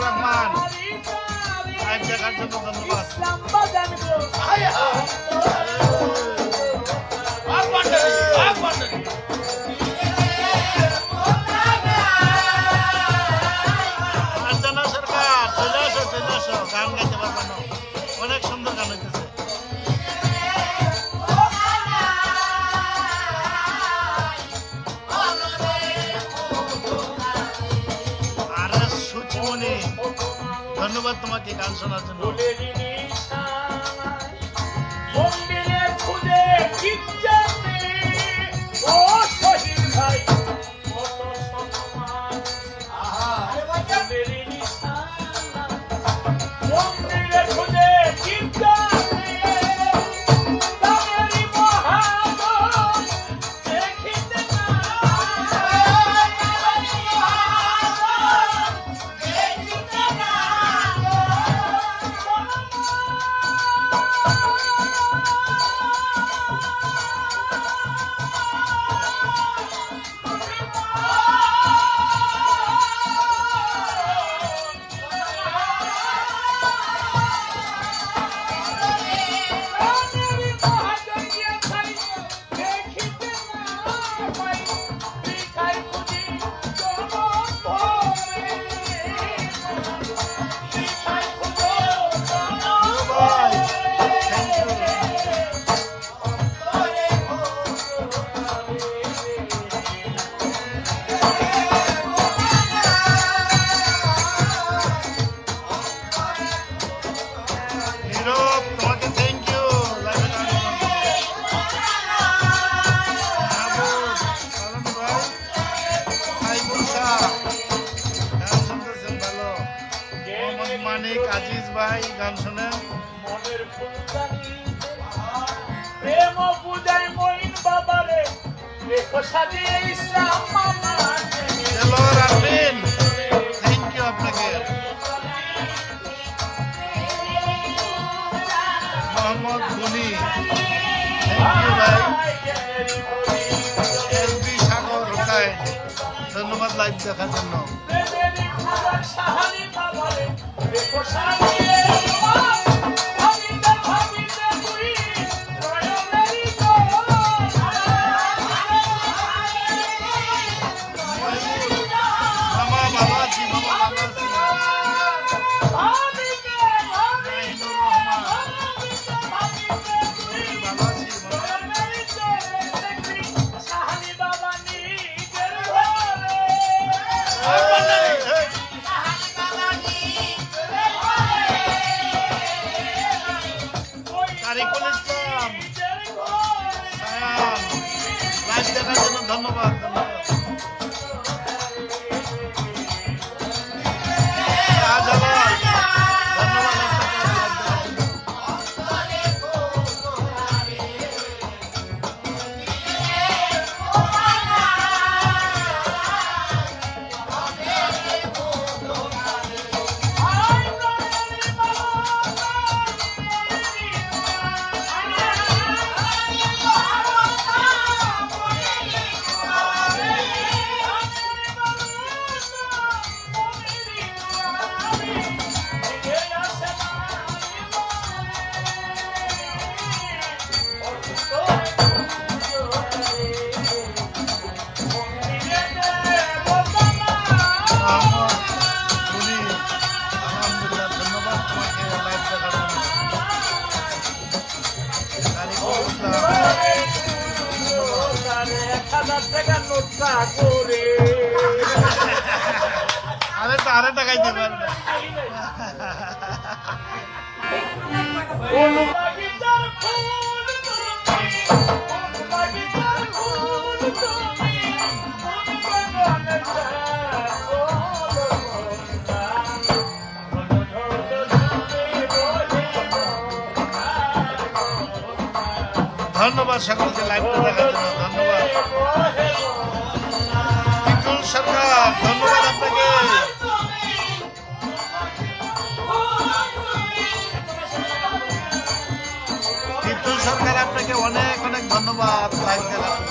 Rahman live দেখার জন্য ধন্যবাদ। আর্চনা সরকার চলে আসো গান গাইতে পারবো না, অনেক সুন্দর গান হইতেছে। আরে সুচিমণি ধন্যবাদ তোমাকে গান শোনার জন্য। মানিক আজিজ ভাই গান শোনেন। মনের ফুলদানি প্রেম পূজায় মইন বাবারে দেখো সাজিয়ে ইসলাম মামা চলো রাফিন থ্যাংক ইউ আপনাকে। মোহাম্মদ গনি থ্যাংক ইউ ভাই। এলবি সাগর হোসাইন ধন্যবাদ লাইভ দেখার জন্য। ধন্যবাদ আরে তারে টাকাই দিতে পারবে। ধন্যবাদ সকলকে লাইভটা দেখার জন্য ধন্যবাদ। বিপুল সরকার ধন্যবাদ আপনাকে। বিপুল সরকার আপনাকে অনেক অনেক ধন্যবাদ লাইভ দেখার জন্য।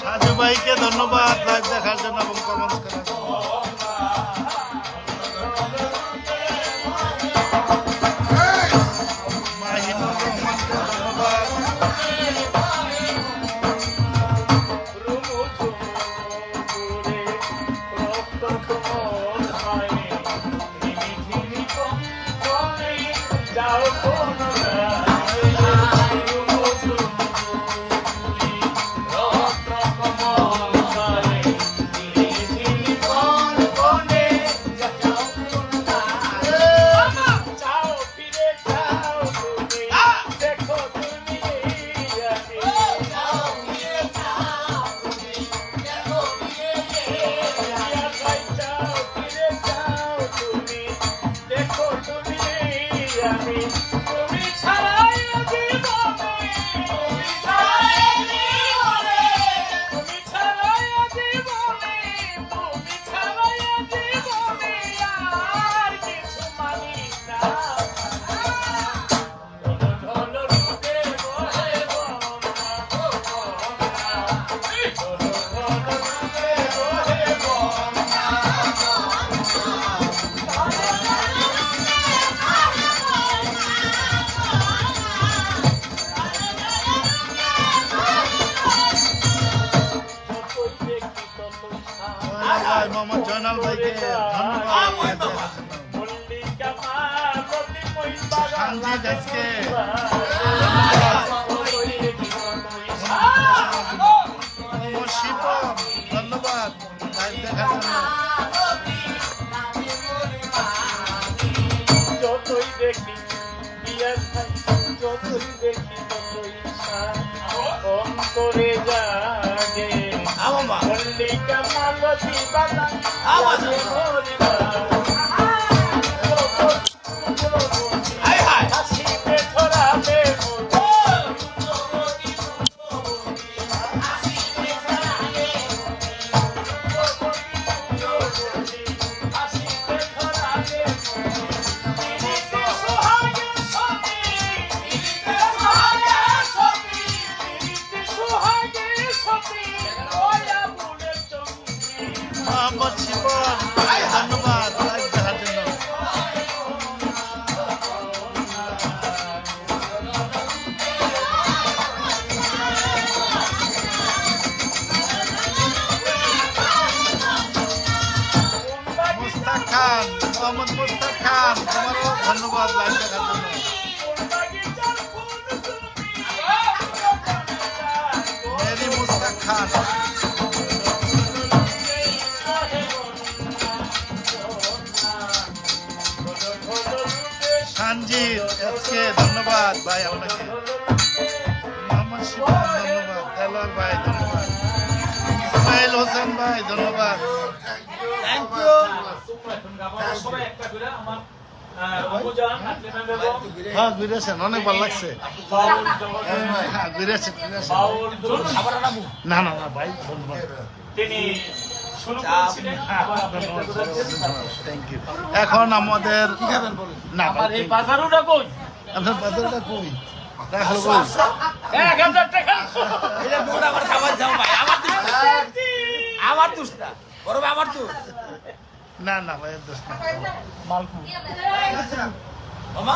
সাজু ভাইকে ধন্যবাদ লাইভ দেখার জন্য এবং কমেন্টস করার জন্য। মাহিনুর রহমানকে ধন্যবাদ। মোহাম্মদ জয়নাল ভাইকে ধন্যবাদ। সঞ্জিত আজকে মোহাম্মদ শিপন ধন্যবাদ লাইভ দেখার জন্য। যতই দেখি যতই দেখি ততই অন্তরে জাগে মল্লিকা মালতী বাগান হাসিতে ছড়াবে মোহাম্মদ শিপন ধন্যবাদ লাইভ দেখার জন্য। মুস্তাক খান মোহাম্মদ মুস্তাক খান তোমারও ধন্যবাদ লাইভ দেখার জন্য। মেরি মুস্তাক খান সঞ্জিত এসকে ধন্যবাদ ভাই আপনাকে। মোহাম্মদ শিবন ধন্যবাদ। দেলোয়ার ভাই ধন্যবাদ। ইসমাইল হোসেন ভাই ধন্যবাদ। হ্যাঁ ঘুরেছেন অনেক ভালো লাগছে। হ্যাঁ ঘুরেছেন না না না ভাই ধন্যবাদ। তিনি শুরু করেছিলেন থ্যাংক ইউ। এখন আমাদের না আমার এই বাজারুটা কই আপনার বাজারটা কই রাখলো কই 1000 টাকা এটা মোটা আমার খাবার যাও ভাই আমার দোষ না বড় ভাই আমার দোষ না না ভাই দোষ না। মামা